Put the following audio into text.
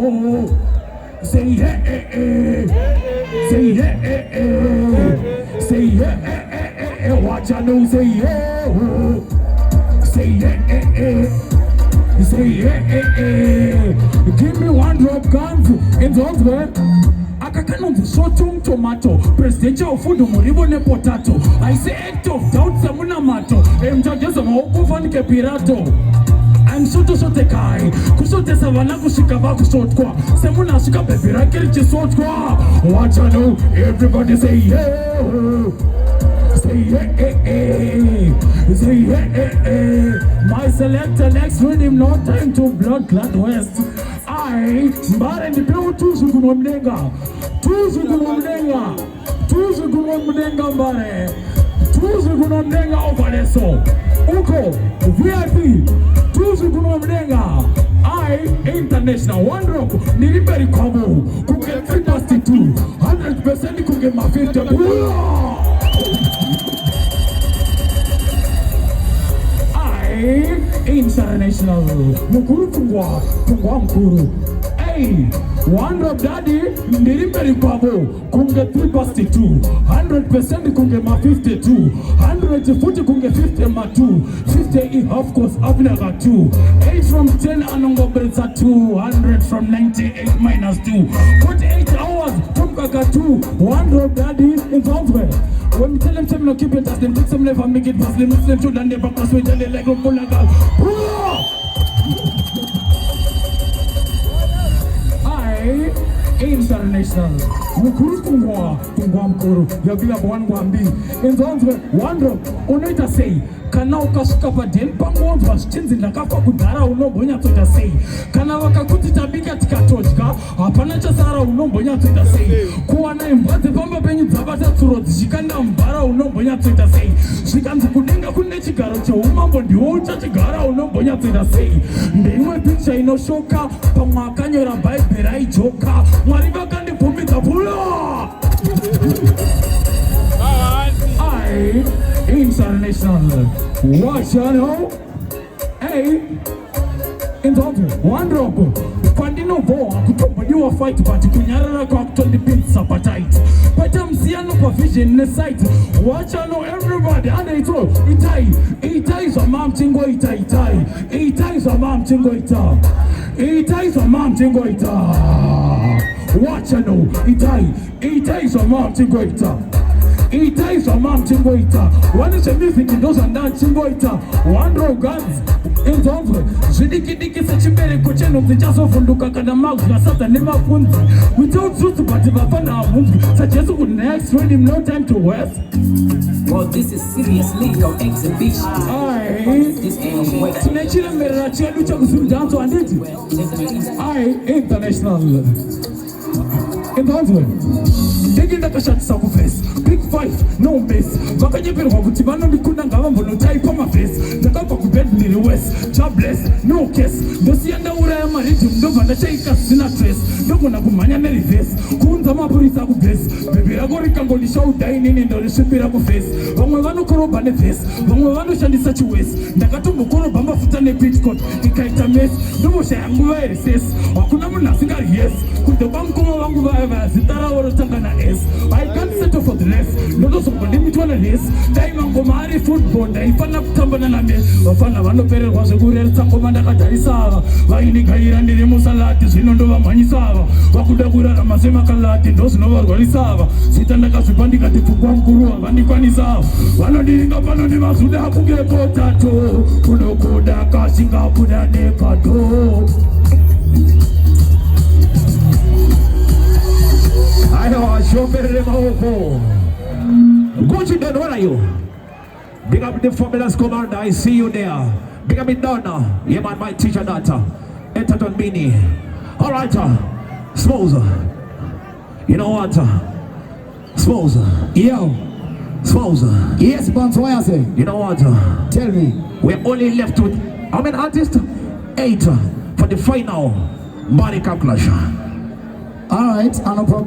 Oh, say yeah, say yeah, say yeah, watch I know, say yeah, say yeah, say yeah, give me one drop guns in the way. Akakano sotum tomato, presidential food muribone potato. I say act of doubt samuna mato, judges of Okufan Kepirato. I'm soto kai, kusote savana kushikava kusotwa. Semuna shika pepira kirichi sotwa. Watch I know, everybody say yeah, say yeah, say yeah. My selector next rhythm, no time to blood clot west. I mbare ni peo tuzu kumomdenga, tuzu kumomdenga, tuzu kumomdenga mbare, tuzu kumomdenga ovaleso, uko VIP. Tuzu kunomdenga, I international one rock, niliberi komo, kuge 362, 100% kuge mafita. I international, mukurupfungwa, mukuru. Hey, one rock daddy, niliberi komo, kuge 362, 100% kuge ma52, 140 kuge 50 ma 2, 50 of course Abnaga 2, 8 from 10 Anongo Belza 200 from 98 minus 2, 48 hours from Gaga 2, one rock daddy involved with. When we tell them to keep it as them take some never make it past them, Muslim to the never pass with the leg of Mulaga. International mukurupfungwa mkuru yabila bwanwambi inzonzwe wandro unoita sei kana ukasuka padeni pangonzwa zvichinzi ndakafa kudhara unombonyatsoita sei kana vakakuti tabika tikatodya hapana chasara unombonyatsoita sei kuwana imbwa dzepamba penyu dzabata tsuro dzichikanda mubhara unombonyatsoita sei zvikanzi kudenga kune chigaro cheumambo ndiwo uchachigara unombonyatsoita sei ndeimwe picha inoshoka pamwe akanyora bhaibheri aijoka mwari vakandibvumidza pula international watch you know hey inzonzo one drop kwandinoboa kutombodiwa fight but kunyarara kwakutondipinsa patight pata msiyano pa vision nesite watch you know everybody anaitwa itai zvamam chingo itai zvamam chingo itai zvamam chingo ita watch you know itai zvamam chingo ita Ita is a mom chingoita. One is a music in those and that chingoita. One row guns in Zonzo. Zidiki Sachibere Cochen of the Jasso from Luka Mouth, Nasata Nema Punzi. Without truth, but if I found our movie, such as would next read him no time to waste. Well, this is seriously your exhibition. This is Nature Merachi, which I was down to an international. In Zonzo. Taking the shot of face, big fight, no miss. Vakajepero Tibano Mikuna Gavambo, no type on my face. The cup of bed in the west, jobless, no kiss. The Sienda Ura Maritim, no Vanda Shaka Sinatres, no Gonapumania Nelly face, Kunza Mapurisa face, Baby Agorica Body Show dining in the Shipira face, Vamavano Korobane face, Vamavano Shandi such a waste, Nakatu Koro Bamba Futane Pitchcoat, Ikaita mess, no Shanguva says, Okunamuna Sigar, yes, with the Banko Wanguva, Sitara or Tangana. I can't settle for the rest. No, those who limit one of this. Time on Gomari football, I found up Tambaname, or Fanavano Pere was a good Sangomanda Katarisa, Vaini Kairan, the Musalatis, Inondova Manisava, Wakudagura, Masema Kalati, those Nova Gorisava, Sitanakas Pandika, the Fukankuru, Vandikaniza, one of the Gapanima Suda Puga Potato, Kunokoda, Kasinga Puda Nekato. I know, show me the mouth. Gucci, then where are you? Big up the Formulas Commander, I see you there. Big up it down now. Yeah, man, my teacher data. Entertain Bini. Alright, Smoza. You know what? Smoza. Yo. Smoza. Yes, but what I say? You know what? Tell me. We're only left with how many artists? 8 for the final body clash. Alright, no problem.